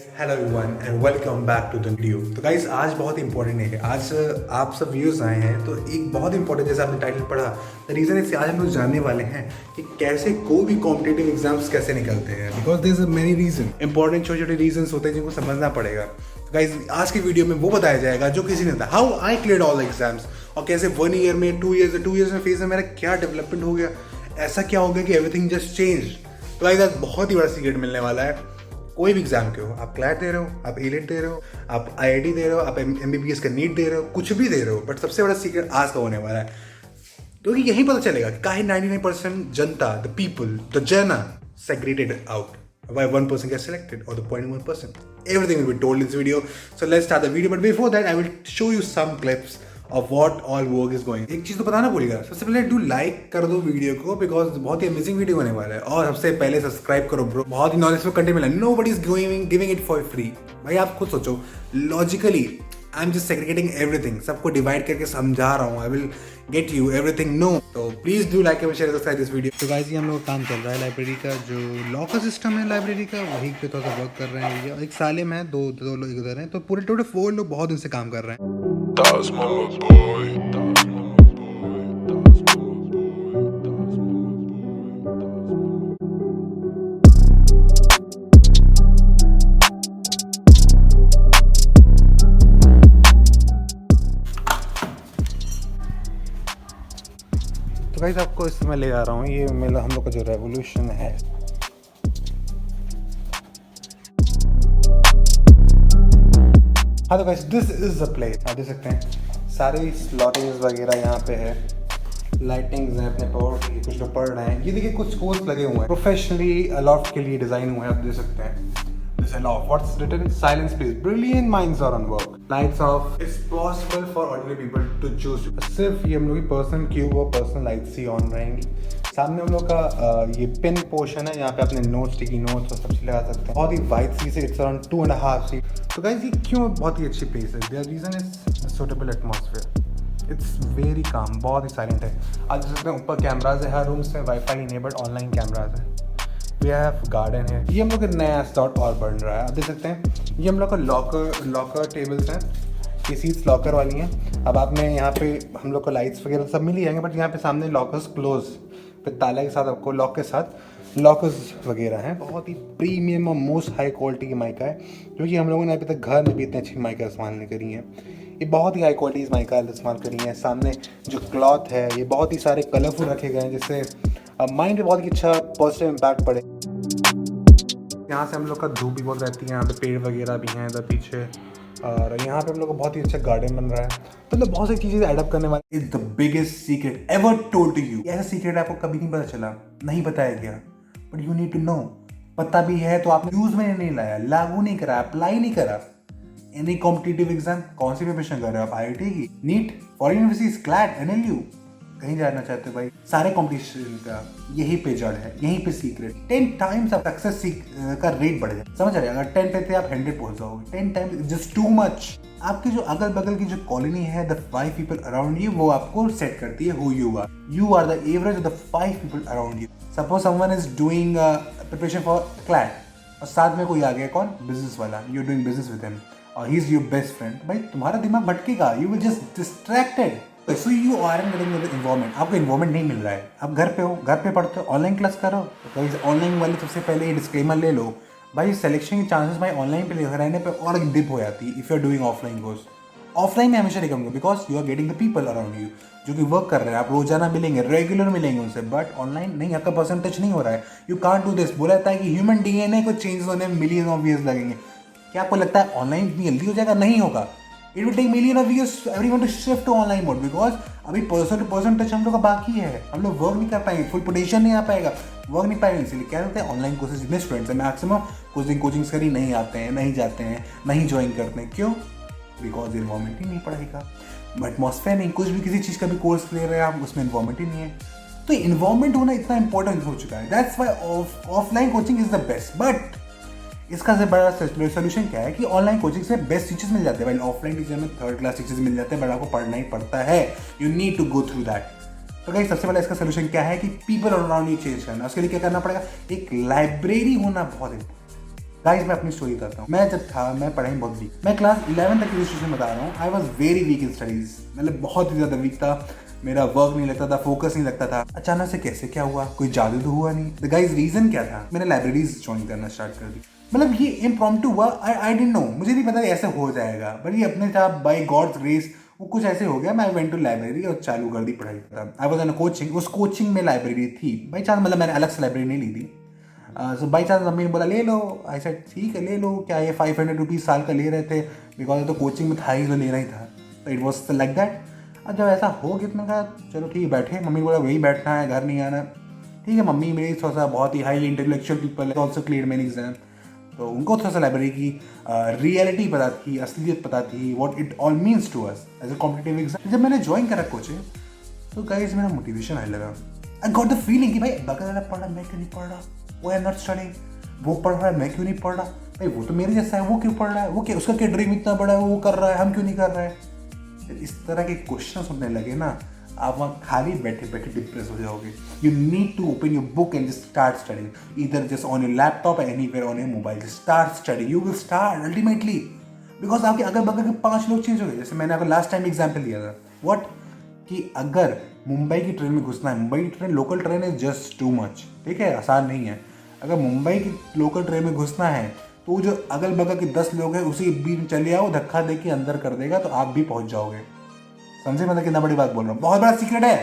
Hello everyone and welcome back to the video. तो guys आज बहुत इंपॉर्टेंट है। आज आप सब व्यूअर्स आए हैं तो एक बहुत इंपॉर्टेंट, जैसे आपने टाइटल पढ़ा, द रीज़न इज आज हम लोग जानने वाले हैं कि कैसे कोई भी कॉम्पिटिटिव एग्जाम्स कैसे निकलते हैं। Because there is many reason, important छोटे छोटे रीजंस होते हैं जिनको समझना पड़ेगा। तो गाइस आज की वीडियो में वो बताया जाएगा जो किसी ने था, how I cleared all the exams, और कैसे 1 ईयर में 2 ईयर्स में फेज में मेरा क्या डेवलपमेंट हो गया, ऐसा क्या हो गया कि एवरीथिंग जस्ट चेंज। तो गाइस आज बहुत ही बड़ा सीक्रेट मिलने वाला है। कोई भी एग्जाम के हो, आप क्लैट दे रहे हो, आप एलेट दे रहे हो, आप आईआईटी दे रहे हो, आप एमबीबीएस का नीट दे रहे हो, कुछ भी दे रहे हो, बट सबसे बड़ा सीक्रेट आज का होने वाला है। क्योंकि यही पता चलेगा कि काहे 99% जनता, द पीपल, द जना सेग्रेटेड out, why 1% gets selected or the 0.1%. Everything will be told in this video. So let's start the video. But before that, I will show you some clips of what all work is going. एक चीज तो बताना भूलिएगा, सबसे पहले do like कर दो video को, बिकॉज बहुत ही अमेजिंग वीडियो होने वाला है। और सबसे पहले सब्सक्राइब करो ब्रो, बहुत ही नॉलेजफुल कंटेंट मिला। Nobody is giving it for free. भाई आप खुद सोचो, logically I am just segregating everything, सबको डिवाइड करके समझा रहा हूँ। I will get you everything. No, तो please do like and share subscribe this video. तो गाइस ये हम लोग काम चल रहा है लाइब्रेरी का, जो लॉकर सिस्टम है लाइब्रेरी का, वही पे थोड़ा सा वर्क कर रहे हैं भैया। एक सालिम है, दो लोग इधर हैं, तो पूरे टोटल 4 लोग बहुत दिन से काम कर रहे हैं। That's mama boy. That's mama boy. That's mama boy. That's तो गाइस आपको इस समय ले जा रहा हूँ, ये मेरा हम लोग का जो रेवोल्यूशन है। हाँ तो guys this is the place, आप देख सकते हैं सारी स्लॉटिंग्स वगैरह यहाँ पे है, लाइटिंग्स हैं अपने पावर की, कुछ लोग पढ़ रहे हैं। ये देखिए कुछ कोर्स लगे हुए हैं प्रोफेशनली अलॉफ्ट के लिए डिजाइन हुए हैं, आप देख सकते हैं। This aloft, what's written? Silence please. Brilliant minds are on work. Lights off. It's possible for ordinary people to choose. सिर्फ ये हम लोग की पर्सनल क्यूब और पर्सनल लाइट्स ही ऑन रहेंगी। सामने हम लोग का ये पिन पोर्शन है, यहाँ पे अपने नोट्स, स्टिकी नोट्स और सब चीज़ लगा सकते हैं। बहुत ही वाइड सी से, इट्स अराउंड 2.5 फीट। तो गाइस ये क्यों बहुत ही अच्छी प्लेस है? There reason is suitable atmosphere. It's very calm, बहुत ही साइलेंट है। आप देख सकते हैं ऊपर कैमराज है, हर रूम से वाईफाई इनेबल्ड ऑनलाइन कैमराज है। वी हैव गार्डन है। ये हम लोग का नया स्लॉट और बन रहा है, आप देख सकते हैं। ये हम लोग का लॉकर टेबल्स हैं, ये सीट्स लॉकर वाली हैं। अब आप में यहाँ पे हम लोग को लाइट्स वगैरह सब मिल ही जाएंगे, बट यहाँ पे सामने लॉकर्स क्लोज फिर ताला के साथ, आपको लॉक के साथ लॉकर्स वगैरह हैं। बहुत ही प्रीमियम और मोस्ट हाई क्वालिटी की माइका है, क्योंकि हम लोगों ने अभी तक घर में भी इतनी अच्छी माइका इस्तेमाल नहीं करी है। ये बहुत ही हाई क्वालिटी माइका इस्तेमाल करी है। सामने जो क्लॉथ है ये बहुत ही सारे कलरफुल रखे गए हैं, जिससे माइंड पे बहुत ही अच्छा पॉजिटिव इम्पैक्ट पड़े। यहाँ से हम लोग का धूप भी बहुत रहती है, यहाँ पे पेड़ वगैरह भी हैं इधर पीछे, और यहाँ पे हम लोग का बहुत ही अच्छा गार्डन बन रहा है। मतलब बहुत सारी चीज़ें एडअप करने वाली। Is the biggest secret ever told to you. ऐसा सीक्रेट आपको कभी नहीं पता चला, नहीं बताया गया, but you need to know. पता भी है तो आपने यूज में नहीं लाया, लागू नहीं करा, अप्लाई नहीं करा। एनी कॉम्पिटिटिव एग्जाम, कौन सी प्रिपरेशन कर रहे हो आप? आईआईटी की, NEET, foreign universities, CLAT, NLU, कहीं जाना चाहते हो भाई? सारे कॉम्पिटिशन का यही पे जड़ है, यहीं पे सीक्रेट। 10 टाइम्स आप सक्सेस का रेट बढ़ जाए, समझ रहे हैं? अगर 10 पे थे आप 100 पहुंच जाओगे। 10 टाइम्स जस्ट टू मच। आपकी जो अगल बगल की जो कॉलोनी है, द 5 पीपल अराउंड यू, वो आपको सेट करती है who you are. You are the average of the 5 people around you. Suppose someone is doing preparation for CLAT और साथ में कोई आ गया, कौन? बिजनेस वाला। You are doing business with him और he is your best friend. भाई तुम्हारा दिमाग भटकेगा, you will just distracted. So you are in getting the environment. आपको इन्वायरमेंट नहीं मिल रहा है, आप घर पे हो, घर पे पढ़ते हो, ऑनलाइन क्लास करो। तो ऑनलाइन वाली सबसे पहले ये डिस्क्लेमर ले लो भाई, सिलेक्शन के चांसेस भाई ऑनलाइन पे रहने पे और एक डिप हो जाती है if you are doing offline course. Offline में हमेशा रिकमेंड करूँगा, because you are getting the people around you जो कि वर्क कर रहे हैं, आप रोजाना मिलेंगे, रेगुलर मिलेंगे उनसे। बट ऑनलाइन नहीं, आपका पर्सन टच नहीं हो रहा है। You can't do this. बोला जाता है कि ह्यूमन डीएनए को चेंज होने में मिलियन ऑफ ईयर्स लगेंगे। क्या आपको लगता है ऑनलाइन इतनी जल्दी हो जाएगा? नहीं होगा। It will take million of years everyone to shift to online mode, because अभी पर्सन टू पर्सन टच हम लोग का बाकी है। हम लोग वर्क नहीं कर पाएंगे, फुल पोटेंशियल नहीं आ पाएगा, वर्क नहीं पाएंगे। इसलिए क्या होता है, ऑनलाइन कोर्सेज जितने स्टूडेंट्स हैं मैक्सिमम कोचिंग्स करी नहीं आते हैं, नहीं जाते हैं, नहीं ज्वाइन करते हैं। क्यों? बिकॉज इन्वायरमेंट ही नहीं पढ़ेगा, एटमॉस्फेयर नहीं। कुछ भी किसी चीज़ का भी कोर्स ले रहे हैं आप, उसमें इन्वायरमेंट ही नहीं है। तो इन्वायरमेंट होना इतना इंपॉर्टेंट हो चुका है। That's why offline coaching is the best. But इसका से बड़ा सोल्यूशन क्या है कि ऑनलाइन कोचिंग से बेस्ट टीचर्स मिल जाते हैं। भाई ऑफलाइन टीचर में 3rd क्लास टीचर्स मिल जाते हैं, बट आपको पढ़ना ही पड़ता है। You need to go through that. तो गाइस सबसे पहले इसका सोल्यूशन क्या है कि पीपल अराउंड यू चेंज करना। उसके लिए क्या करना पड़ेगा? एक लाइब्रेरी होना बहुत इंपॉर्टेंट। गाइस मैं अपनी स्टोरी बताता हूँ। मैं जब था, मैं पढ़ाई बहुत वीक, मैं क्लास 11 तक की सिचुएशन बता रहा हूँ। I was very weak in studies, मतलब बहुत ही ज़्यादा वीक था। मेरा वर्क नहीं लगता था, फोकस नहीं लगता था। अचानक से कैसे क्या हुआ, कोई जादू तो हुआ नहीं। द गाइस रीजन क्या था, मैंने लाइब्रेरीज ज्वाइन करना स्टार्ट कर दी। मतलब ये इम्प्रॉम्प्टू हुआ, आई डिडंट नो, मुझे नहीं पता ऐसे हो जाएगा, बट ये अपने आप बाय गॉड्स ग्रेस वो कुछ ऐसे हो गया। मैं वेंट टू लाइब्रेरी और चालू कर दी पढ़ाई। आई वाज इन कोचिंग, उस कोचिंग में लाइब्रेरी थी बाई चांस, मतलब मैंने अलग से लाइब्रेरी नहीं ली थी। सो बाई चांस मम्मी ने बोला ले लो। आई सेड ठीक है ले लो, क्या ये 500 रुपीज़ साल का ले रहे थे, बिकॉज तो कोचिंग में था ही तो लेना ही था। तो इट वॉज लाइक दैट। और जब ऐसा हो गया तो मैं कहा चलो ठीक है बैठे। मम्मी ने बोला वहीं बैठना है, घर नहीं आना। ठीक है, मम्मी मेरी थोड़ा सा बहुत ही हाईली इंटेलेक्चुअल पीपल है, ऑल्सो क्लियर मेनी एग्जाम, तो उनको थोड़ा सा लाइब्रेरी की रियलिटी पता थी, असलियत पता थी, what it all means to us as a competitive exam. जब मैंने ज्वाइन करा कोचिंग तो गाइस मेरा मोटिवेशन आने लगा। आई गॉट द फीलिंग कि भाई बगल पढ़ रहा मैं क्यों नहीं पढ़ रहा, वो है नॉट स्टडिंग, वो पढ़ रहा है मैं क्यों नहीं पढ़ रहा, भाई वो तो मेरे जैसा है वो क्यों पढ़ रहा है, वो क्या उसका क्या ड्रीम इतना बड़ा है वो कर रहा है, हम क्यों नहीं कर रहे हैं। इस तरह के क्वेश्चन सुनने लगे ना, आप वहाँ खाली बैठे बैठे डिप्रेस हो जाओगे। You need to open your book and just start studying, either just on your laptop anywhere on your mobile, just start studying, you will start ultimately. Because आपके अगल बगल के 5 लोग चेंज हो गए। जैसे मैंने आपको लास्ट टाइम एग्जाम्पल दिया था व्हाट, कि अगर मुंबई की ट्रेन में घुसना है, मुंबई की ट्रेन लोकल ट्रेन है जस्ट टू मच, ठीक है, आसान नहीं है। अगर मुंबई की लोकल ट्रेन में घुसना है तो जो अगल बगल के 10 लोग हैं उसी बीच में चले आओ, धक्का दे के अंदर कर देगा तो आप भी पहुंच जाओगे। समझे मतलब कितना बड़ी बात बोल रहा हूँ, बहुत बड़ा सीक्रेट है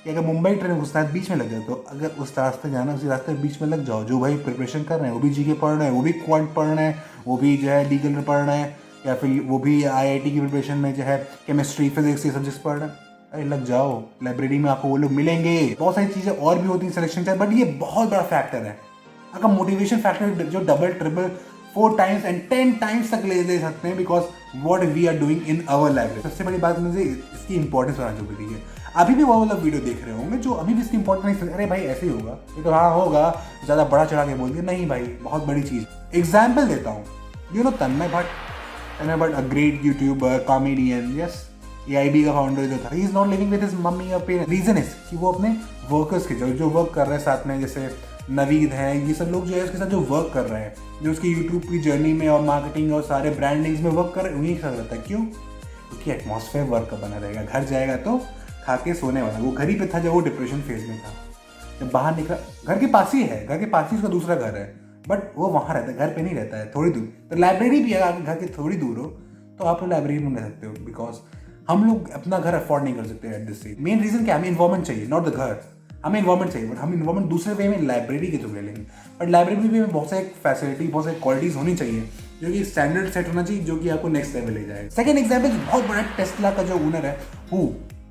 कि अगर मुंबई ट्रेन घुसना है बीच में लग जाए, तो अगर उस रास्ते जाना उसी रास्ते बीच में लग जाओ। जो भाई प्रिपरेशन कर रहे हैं वो भी जीके पढ़ रहे हैं, वो भी क्वांट पढ़ रहे हैं, वो भी जो है लीगल में पढ़ रहे हैं, या फिर वो भी आईआईटी की प्रिपरेशन में जो है केमिस्ट्री फिजिक्स ये सब्जेक्ट्स पढ़ रहे हैं, अरे लग जाओ। लाइब्रेरी में आपको वो लोग मिलेंगे। बहुत सारी चीज़ें और भी होती हैं सिलेक्शन चाहे, बट ये बहुत बड़ा फैक्टर है। अगर मोटिवेशन फैक्टर जो double triple 4 times and 10 times तक ले दे सकते हैं, because what we are doing in our library. सबसे बड़ी बात मुझे इसकी इंपॉर्टेंस होना जरूरी है। अभी भी वो वाला वीडियो देख रहे होंगे जो अभी भी इसकी इंपॉर्टेंस नहीं, अरे भाई ऐसे ही होगा, ये तो हाँ होगा, ज़्यादा बड़ा चढ़ा के बोल दिया, नहीं भाई बहुत बड़ी चीज़। एग्जाम्पल देता हूँ, you know Tanmay Bhatt, a great YouTuber comedian, yes AIB का फाउंडर जो था, he is not living with his mummy और पेरेंट्स। रीजन इज कि वो अपने वर्कर्स के जो वर्क कर रहे हैं साथ में, जैसे नवीद हैं, ये सब लोग जो है उसके साथ जो वर्क कर रहे हैं, जो उसकी यूट्यूब की जर्नी में और मार्केटिंग और सारे ब्रांडिंग्स में वर्क कर रहे हैं, उन्हीं के साथ रहता है। क्यों? क्योंकि एटमॉस्फेयर वर्क का बना रहेगा। घर जाएगा तो खा के सोने वाला। वो घर ही पे था जब वो डिप्रेशन फेज में था। जब बाहर निकला, घर के पास ही है, घर के पास ही उसका दूसरा घर है, बट वो वहाँ रहता है, घर पे नहीं रहता है, थोड़ी दूर। तो लाइब्रेरी भी है, आपके घर के थोड़ी दूर हो तो आप लाइब्रेरी में रह सकते हो। बिकॉज हम लोग अपना घर अफोर्ड नहीं कर सकते at this stage. Main reason क्या, हमें इन्वायरमेंट चाहिए, नॉट द घर। हमें इन्वायरमेंट चाहिए, बट हम इन्वायरमेंट दूसरे वे में लाइब्रेरी के थ्रू ले लेंगे। बट लाइब्रेरी में बहुत सारी फैसिलिटी, बहुत सारी क्वालिटीज होनी चाहिए, जो कि स्टैंडर्ड सेट होना चाहिए, जो कि आपको नेक्स्ट लेवल ले जाएगा। सेकंड एग्जाम्पल, बहुत बड़ा टेस्ला का जो ओनर है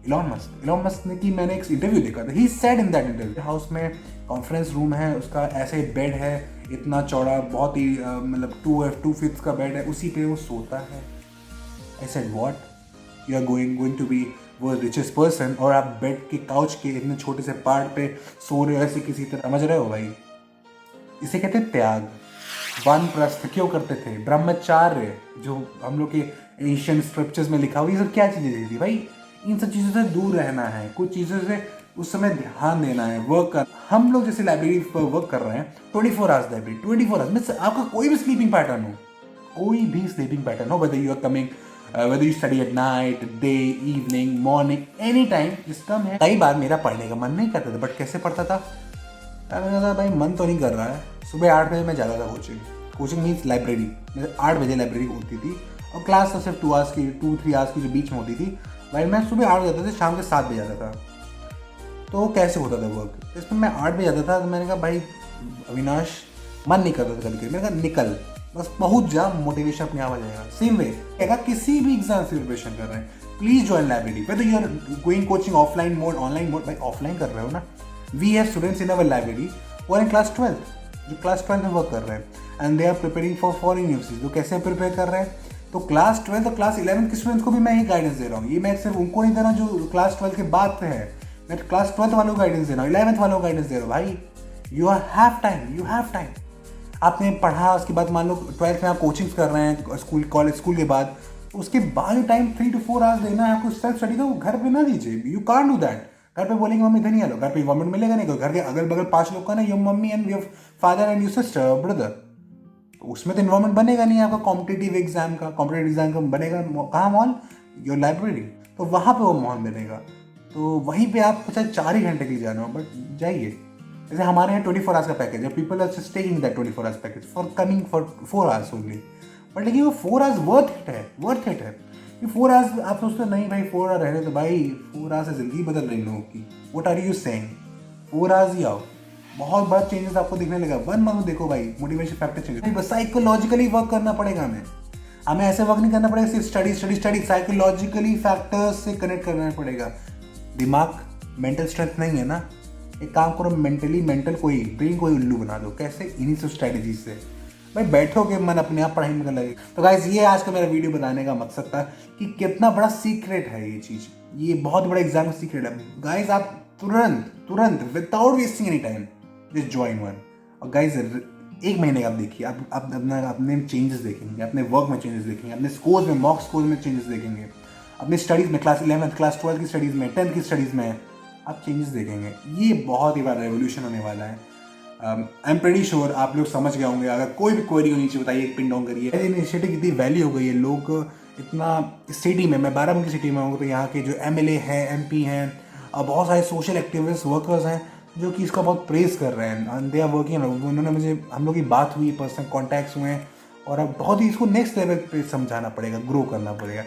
इलॉन मस्क ने, कि मैंने एक इंटरव्यू देखा था, he said in that interview, house में कॉन्फ्रेंस रूम है, उसका ऐसे बेड है इतना चौड़ा, बहुत ही मतलब 2 फीट का बेड है, उसी पे वो सोता है। I said what, you are going to be वो रिचेस्ट पर्सन और आप बेड के काउच के इतने छोटे से पार्ट पे सो रहे हो ऐसे किसी तरह, समझ रहे हो भाई? इसे कहते हैं त्याग। वानप्रस्थ क्यों करते थे? ब्रह्मचार्य जो हम लोग के एशियन स्क्रिप्चर्स में लिखा हुआ, ये सब क्या चीज़ें थी भाई? इन सब चीज़ों से दूर रहना है, कुछ चीज़ों से उस समय ध्यान देना है, वर्क कर। हम लोग जैसे लाइब्रेरी पर वर्क कर रहे हैं 24 आवर्स लाइब्रेरी, 24 आवर्स में आपका कोई भी स्लीपिंग पैटर्न हो, whether you are coming whether you study at night, day, evening, morning, any time, system है। कई बार मेरा पढ़ने का मन नहीं करता था, बट कैसे पढ़ता था? मैंने कहा भाई मन तो नहीं कर रहा है। सुबह 8 बजे मैं जाता था कोचिंग मीन्स लाइब्रेरी, 8 बजे लाइब्रेरी होती थी और क्लास तो सिर्फ 2 आवर्स की जो बीच में होती थी। भाई मैं सुबह 8 बजे जाता था, शाम के 7 बजे जाता था। तो कैसे होता था वर्क? इसमें मैं 8 बजे जाता था, तो मैंने कहा भाई अविनाश मन नहीं करता था कभी कभी। मैंने कहा निकल, बस पहुंच जा, मोटिवेशन अपने आप आ जाएगा। सेम वे अगर किसी भी एग्जाम से प्रिपरेशन कर रहे हैं, please join library, whether you are going coaching offline mode, online mode. भाई ऑफलाइन कर रहे हो ना, we have students in our library वो इन क्लास 12 जो क्लास 12 में वर्क कर रहे हैं, and they are preparing for foreign universities. तो कैसे प्रिपेयर कर रहे हैं? तो क्लास 12 और क्लास 11 के स्टूडेंट्स को भी मैं ही गाइडेंस दे रहा हूँ। ये मैं सिर्फ उनको नहीं दे रहा जो क्लास 12 के बाद पे है, मैं क्लास 12 वालों को गाइडेंस दे रहा हूँ, 11th वालों को गाइडेंस दे रहा हूँ। भाई यू हैव टाइम। आपने पढ़ा, उसके बाद मान लो 12th में आप कोचिंग्स कर रहे हैं स्कूल के बाद, तो उसके बाद टाइम 3 to 4 आवर्स देना है आपको सेल्फ स्टडी का, वो घर पे ना दीजिए। You can't do that. घर पे बोलेंगे मम्मी इधर नहीं आ लो, घर पे इन्वायरमेंट मिलेगा नहीं, घर के अगल बगल 5 लोग का ना, your mummy and your father and your sister brother, तो उसमें तो इन्वायरमेंट बनेगा नहीं आपका कॉम्पिटिटिव एग्जाम का बनेगा कहाँ मॉल, योर लाइब्रेरी। तो वहाँ पे वो मॉल बनेगा। तो वहीं पे आप चाहे 4 ही घंटे के लिए जाना हो बट जाइए। जैसे हमारे यहाँ 24 आवर्स का पैकेज है, people are just taking that 24 hours package for coming for 4 hours only. But लेकिन वो 4 आवर्स वर्थ इट है। ये 4 आवर्स आप सोचते हो नहीं भाई 4 आवर रह रहे, तो भाई 4 आवर्स से ज़िंदगी बदल रही लोगों की। What are you saying? 4 hours ही आओ, बहुत बड़ा चेंजेस आपको दिखने लगा। 1 मंथ देखो भाई, मोटिवेशन फैक्टर चेंज। बस साइकोलॉजिकली वर्क करना पड़ेगा हमें ऐसे वर्क नहीं करना पड़ेगा सिर्फ स्टडी। साइकोलॉजिकली फैक्टर्स से कनेक्ट करना पड़ेगा। दिमाग मेंटल स्ट्रेंथ नहीं है ना, एक काम करो मेंटल ब्रेन कोई उल्लू बना दो। कैसे? इन्हीं सब स्ट्रेटजी से भाई बैठोगे, मन अपने आप पढ़ाई में लगे। तो गाइज ये आज का मेरा वीडियो बताने का मकसद था कि कितना बड़ा सीक्रेट है ये चीज़, ये बहुत बड़ा एग्जाम का सीक्रेट है। गाइज आप तुरंत without wasting any time just join one. और गाइज 1 महीने आप देखिए, आप अपने चेंजेस देखेंगे, अपने वर्क में चेंजेस देखेंगे, अपने स्कोर्स में मॉक स्कोर्स में चेंजेस देखेंगे, अपने स्टडीज़ में क्लास 11th क्लास 12 की स्टडीज़ में 10th की स्टडीज़ में आप चेंजेस देखेंगे। ये बहुत ही बड़ा रेवोल्यूशन होने वाला है। आई एम प्रेटी श्योर आप लोग समझ गए होंगे। अगर कोई भी क्वेरी हो नीचे बताइए, पिन डाउन करिए। इनिशिएटिव कितनी वैल्यू हो गई है, लोग इतना सिटी में, मैं बाराबंकी सिटी में हूँ, तो यहाँ के जो MLA हैं, MP हैं और बहुत सारे सोशल एक्टिविस्ट वर्कर्स हैं जो कि इसका बहुत प्रेस कर रहे हैं। दे आर वर्किंग, उन्होंने हम लोग की बात हुई, पर्सनल कॉन्टैक्ट्स हुए हैं और अब बहुत ही इसको नेक्स्ट लेवल पे समझाना पड़ेगा, ग्रो करना पड़ेगा।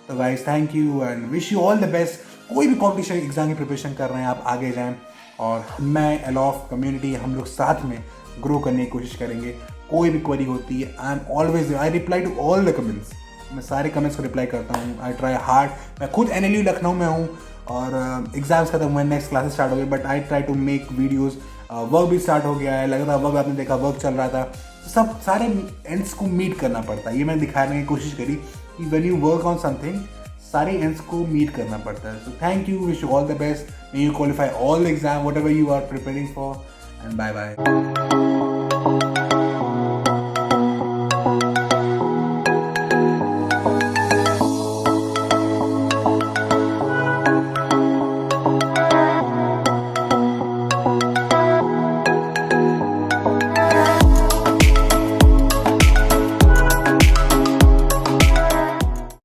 तो guys thank you and wish you all the best. कोई भी कॉम्पिटिशन एग्जाम की प्रिपरेशन कर रहे हैं आप आगे जाएं, और मैं अलॉफ कम्युनिटी हम लोग साथ में ग्रो करने की कोशिश करेंगे। कोई भी क्वेरी होती है I reply to all the comments. मैं सारे कमेंट्स को रिप्लाई करता हूँ। I try hard. मैं खुद NLU लखनऊ में हूँ और एग्जाम्स खत्म हुए, नेक्स्ट क्लासेस स्टार्ट हो गई, but I try to make videos. Work भी स्टार्ट हो गया है, लग रहा वर्क, आपने देखा वर्क चल रहा था। सब सारे एंड्स को मीट करना पड़ता है। ये मैंने दिखाने की कोशिश करी कि when you work on something सारे एंड्स को मीट करना पड़ता है। So thank you, wish you all the best, may you qualify all the exam whatever you are preparing for, and bye bye.